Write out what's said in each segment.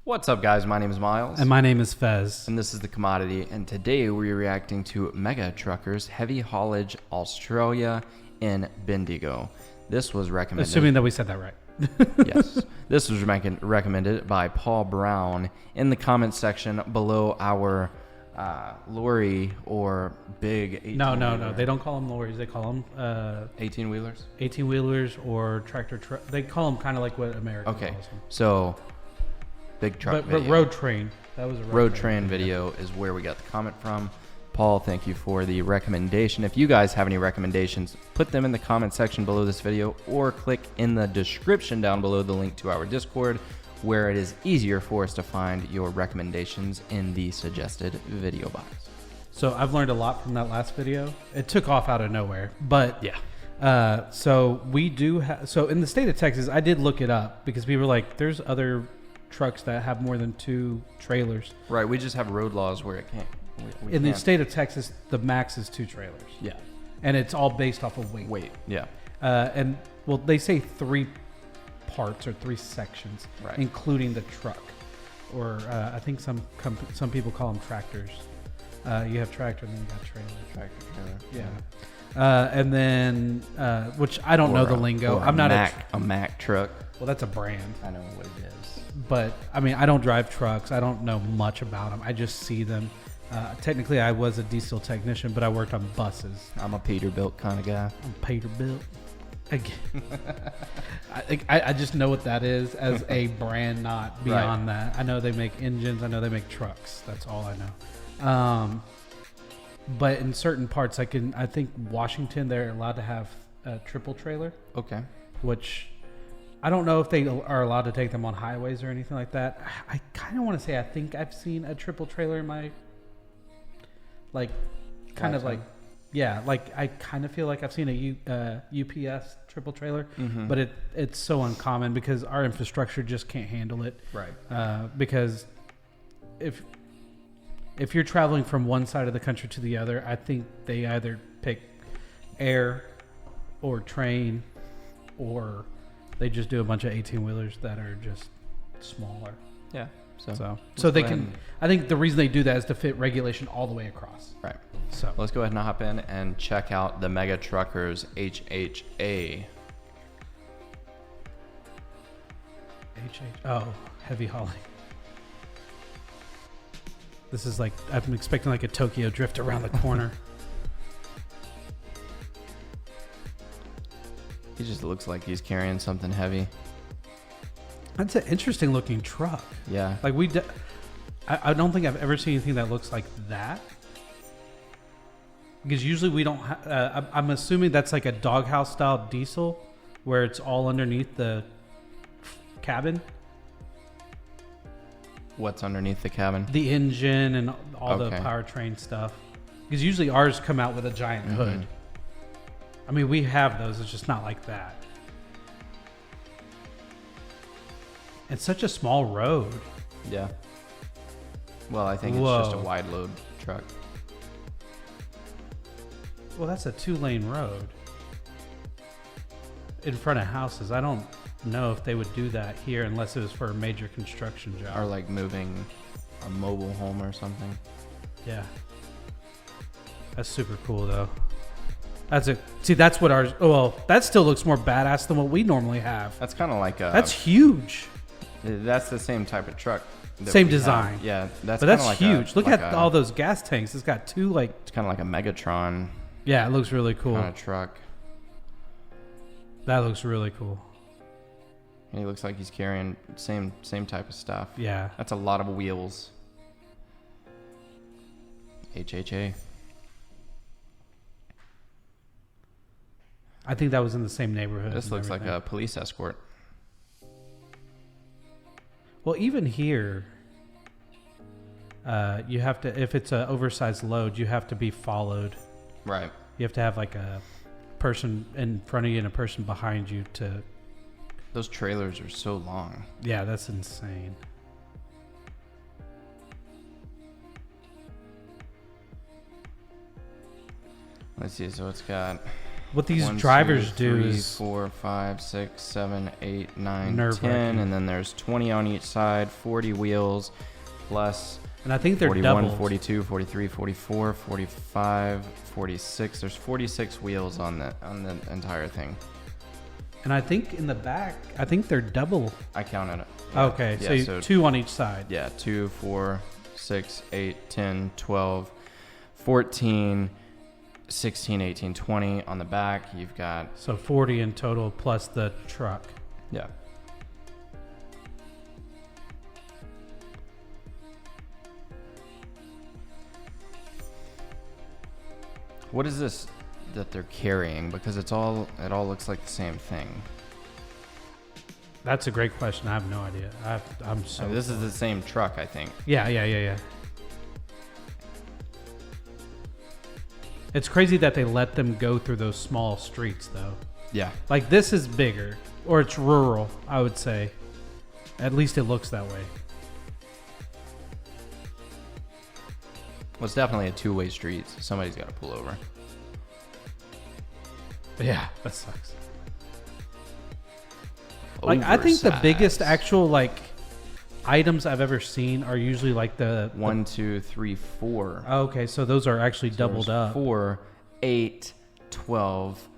What's up, guys? My name is Miles. And my name is Fez. And this is The Commodity. And today we're reacting to Mega Truckers Heavy Haulage Australia in Bendigo. This was recommended. Assuming that we said that right. Yes. This was recommended by Paul Brown in the comments section below our lorry or big 18-wheeler. No. They don't call them lorries. They call them 18-wheelers? 18-wheelers or tractor truck. They call them kind of like what America calls them. So big truck video. But road train. That was a road train video is where we got the comment from. Paul, thank you for the recommendation. If you guys have any recommendations, put them in the comment section below this video or click in the description down below the link to our Discord, where it is easier for us to find your recommendations in the suggested video box. So I've learned a lot from that last video. It took off out of nowhere, but yeah. So we do have. So in the state of Texas, I did look it up because we were like, there's other trucks that have more than 2 trailers. Right. We just have road laws where it can't. In the state of Texas, the max is 2 trailers. Yeah. And it's all based off of weight. Yeah. And well, they say 3 parts or 3 sections, right, including the truck, or I think some people call them tractors. You have tractor, and then you got trailer. Tractor, trailer. Yeah. And then, which I don't know the lingo. I'm not a Mack truck. Well, that's a brand. I know what it is. But I mean, I don't drive trucks. I don't know much about them. I just see them. Technically, I was a diesel technician, but I worked on buses. I'm a Peterbilt kind of guy. I'm Peterbilt. I just know what that is as a brand, not beyond that. I know they make engines. I know they make trucks. That's all I know. But in certain parts, I think Washington, they're allowed to have a triple trailer. Okay. Which I don't know if they are allowed to take them on highways or anything like that. I kind of want to say I think I've seen a triple trailer in my I kind of feel like I've seen a UPS triple trailer, but it's so uncommon because our infrastructure just can't handle it. Right. Because if you're traveling from one side of the country to the other, I think they either pick air or train, or they just do a bunch of 18-wheelers that are just smaller. Yeah. So they can. I think the reason they do that is to fit regulation all the way across. Right. So let's go ahead and hop in and check out the Mega Truckers HHA. Heavy hauling. This is like, I'm expecting like a Tokyo drift around the corner. He just looks like he's carrying something heavy. That's an interesting looking truck. Yeah. Like I don't think I've ever seen anything that looks like that. Because usually we don't. I'm assuming that's like a doghouse style diesel, where it's all underneath the cabin. What's underneath the cabin? The engine and all the powertrain stuff. Because usually ours come out with a giant hood. I mean, we have those. It's just not like that. It's such a small road. Yeah. Well, I think it's just a wide load truck. Well, that's a 2-lane road in front of houses. I don't know if they would do that here unless it was for a major construction job. Or like moving a mobile home or something. Yeah. That's super cool, though. That's what ours. Well, that still looks more badass than what we normally have. That's kind of like a. That's huge. That's the same type of truck. Same design. Have. Yeah, that's. But that's like huge. Look at all those gas tanks. It's got 2 like. It's kind of like a Megatron. Yeah, it looks really cool. Kind of truck. That looks really cool. And he looks like he's carrying same type of stuff. Yeah. That's a lot of wheels. HHA. I think that was in the same neighborhood. This looks like a police escort. Well, even here, you have to, if it's an oversized load, you have to be followed. Right. You have to have like a person in front of you and a person behind you to. Those trailers are so long. Yeah, that's insane. Let's see. So it's got what these 1, drivers 2, do 3, is 4, 5, 6, 7, 8, 9, Nerve-wracking. 10, and then there's 20 on each side, 40 wheels, plus and I think they're 41, doubled. 42, 43, 44, 45, 46. There's 46 wheels on the entire thing. And I think in the back, I think they're double. I counted it. Okay, Yeah, so 2 on each side. Yeah, 2, 4, 6, 8, 10, 12, 14, 16, 18, 20 on the back. You've got... So 40 in total plus the truck. Yeah. What is this that they're carrying? Because it all looks like the same thing. That's a great question. I have no idea. I'm so... This is the same truck, I think. Yeah. It's crazy that they let them go through those small streets, though. Yeah. Like, this is bigger, or it's rural, I would say. At least it looks that way. Well, it's definitely a two-way street, so somebody's got to pull over. Yeah, that sucks. Like, I think the biggest actual, like, items I've ever seen are usually like the 1, 2, 3, 4. Oh, okay, so those are actually doubled up. 4, 8, 12.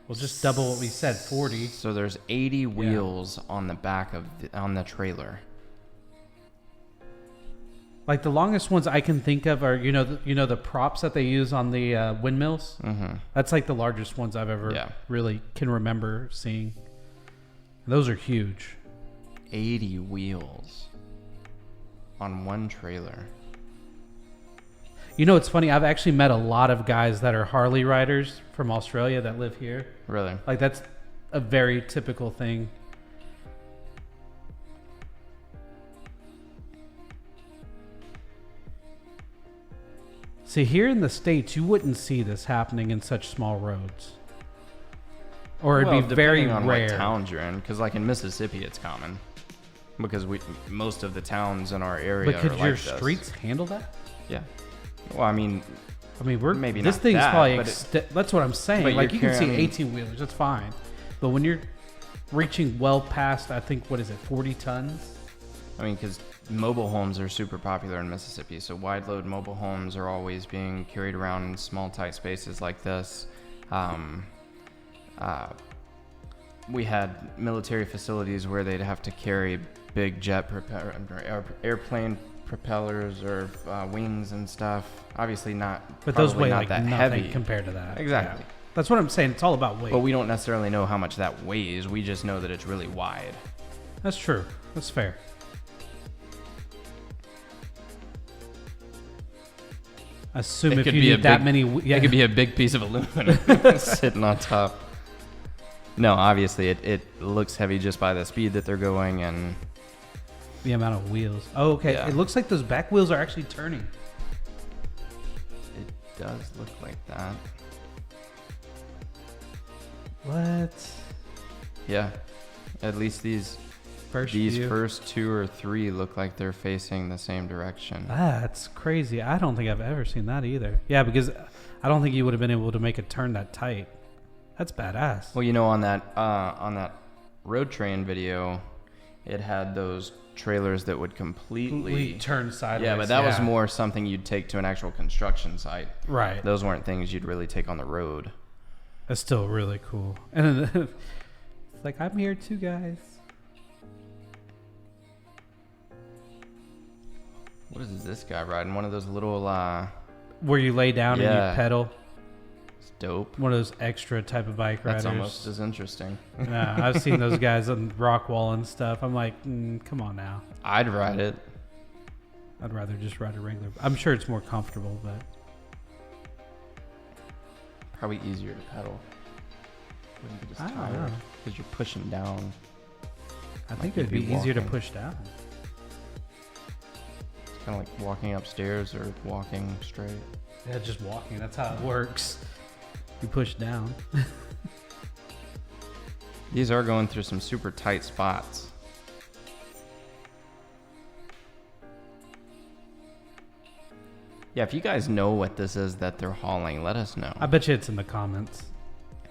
Well, just double what we said, 40. So there's 80 wheels on the back of on the trailer. Like, the longest ones I can think of are the props that they use on the windmills. Mm-hmm. That's like the largest ones I've ever really can remember seeing. Those are huge. 80 wheels on one trailer. You know, it's funny. I've actually met a lot of guys that are Harley riders from Australia that live here. Really? Like, that's a very typical thing. See, here in the States, you wouldn't see this happening in such small roads. Or it'd be very on rare. what towns you're in, because like in Mississippi, it's common. Because most of the towns in our area But could are your like this. streets handle that? Yeah. Well, I mean, we're maybe this not thing's that, probably but that's what I'm saying. but Like, you can see carrying- 18 wheelers, that's fine. But when you're reaching well past, I think, what is it, 40 tons? I mean, because mobile homes are super popular in Mississippi, so wide load mobile homes are always being carried around in small, tight spaces like this. We had military facilities where they'd have to carry big airplane propellers or wings and stuff. Obviously not. But those weigh not like that nothing heavy compared to that. Exactly. Yeah. That's what I'm saying. It's all about weight. But we don't necessarily know how much that weighs. We just know that it's really wide. That's true. That's fair. Assume if you need that many... It could be a big piece of aluminum sitting on top. No, obviously it looks heavy just by the speed that they're going and... The amount of wheels. Oh, okay. Yeah. It looks like those back wheels are actually turning. It does look like that. What? Yeah. At least these first 2 or 3 look like they're facing the same direction. That's crazy. I don't think I've ever seen that either. Yeah, because I don't think you would have been able to make a turn that tight. That's badass. Well, you know, on that road train video, it had those trailers that would completely turn sideways. Yeah, but that was more something you'd take to an actual construction site. Right. Those weren't things you'd really take on the road. That's still really cool. And then it's like, I'm here too, guys. What is this guy riding? One of those little where you lay down and you pedal. It's dope. One of those extra type of bike riders. That's almost as interesting. Yeah, I've seen those guys on rock wall and stuff. I'm like, come on now. I'd ride it. I'd rather just ride a regular. I'm sure it's more comfortable, but probably easier to pedal. Wouldn't be just I don't tired know. because you're pushing down. I think it'd be easier to push down. It's kind of like walking upstairs or walking straight. Yeah, just walking. That's how it works. You push down. These are going through some super tight spots. Yeah, if you guys know what this is that they're hauling, let us know. I bet you it's in the comments.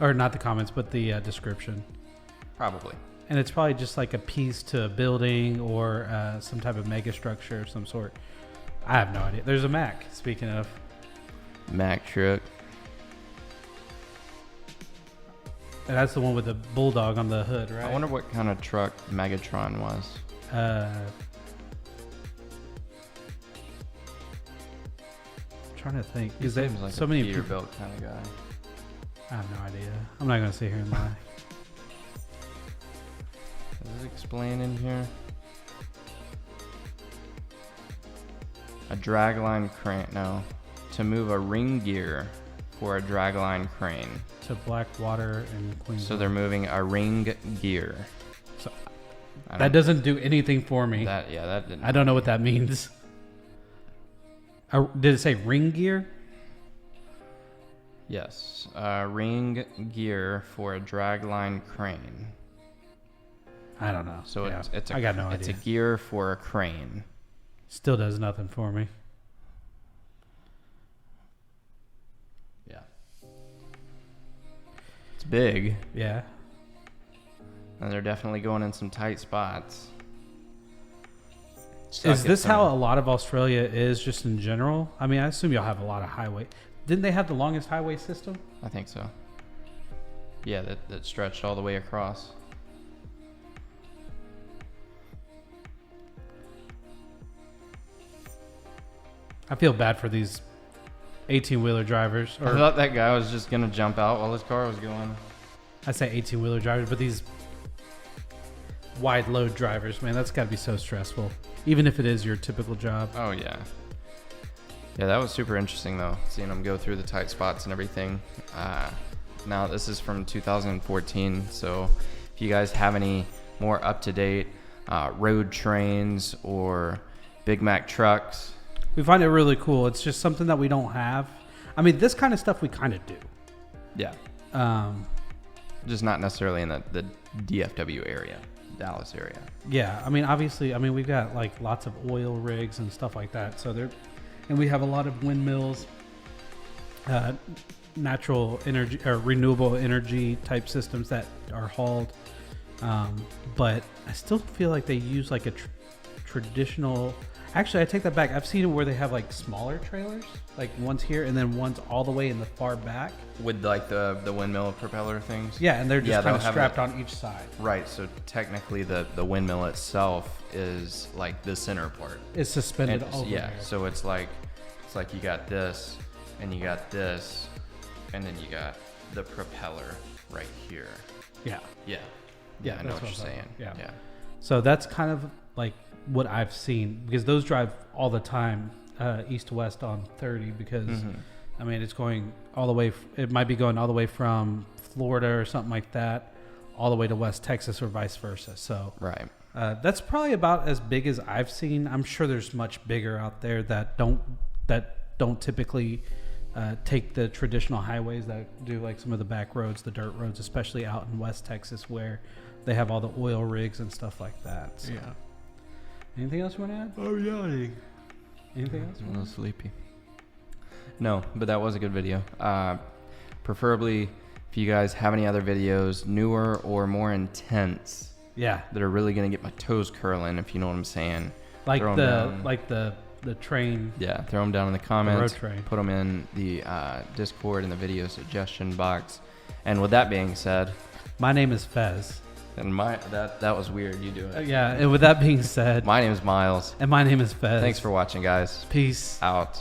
or not the comments, but the description. Probably. And it's probably just like a piece to a building or some type of mega structure of some sort. I have no idea. There's a Mack, speaking of. Mack truck. And that's the one with the bulldog on the hood, right? I wonder what kind of truck Megatron was. Trying to think. He seems like so a many Peterbilt kind of guy. I have no idea. I'm not going to sit here and lie. Does it explain in here? A dragline crane. No. To move a ring gear for a dragline crane. To Blackwater and Queensland. So they're moving a ring gear. So that doesn't do anything for me. That didn't. I don't know what that means. Did it say ring gear? Yes. Ring gear for a dragline crane. I don't know. So yeah. it's I got no it's idea. a gear for a crane. Still does nothing for me. Yeah. It's big. Yeah. And they're definitely going in some tight spots. Is this how a lot of Australia is just in general? I mean, I assume you'll have a lot of highway. Didn't they have the longest highway system? I think so. Yeah, that stretched all the way across. I feel bad for these 18-wheeler drivers. I thought that guy was just going to jump out while his car was going. I say 18-wheeler drivers, but these wide load drivers, man, that's got to be so stressful. Even if it is your typical job. Oh, yeah. Yeah, that was super interesting, though, seeing them go through the tight spots and everything. Now, this is from 2014, so if you guys have any more up-to-date road trains or Big Mac trucks... We find it really cool. It's just something that we don't have. I mean, this kind of stuff we kind of do. Yeah. Just not necessarily in the DFW area, Dallas area. Yeah. I mean, obviously, we've got like lots of oil rigs and stuff like that. So and we have a lot of windmills, natural energy or renewable energy type systems that are hauled. But I still feel like they use like a traditional. Actually, I take that back. I've seen it where they have like smaller trailers, like one's here and then one's all the way in the far back. With like the windmill propeller things? Yeah, and they're just kind of they'll strapped on each side. Right, so technically the windmill itself is like the center part. It's suspended over yeah, there. so it's like you got this, and you got this, and then you got the propeller right here. Yeah. Yeah. Yeah, I know what you're saying. Yeah. Yeah. So that's kind of like what I've seen, because those drive all the time east to west on 30 because I mean it's going all the way it might be going all the way from Florida or something like that all the way to West Texas or vice versa. So right. That's probably about as big as I've seen. I'm sure there's much bigger out there that don't typically take the traditional highways, that do like some of the back roads, the dirt roads, especially out in West Texas where they have all the oil rigs and stuff like that. So. Yeah. Anything else you want to add? Oh, yeah. Anything else? I'm a little sleepy. No, but that was a good video. Preferably, if you guys have any other videos, newer or more intense, that are really gonna get my toes curling, if you know what I'm saying. Like the train. Yeah, throw them down in the comments. The road train. Put them in the Discord and the video suggestion box. And with that being said, my name is Fez. And that was weird. You do it. Yeah. And with that being said, my name is Miles. And my name is Fez. Thanks for watching, guys. Peace out.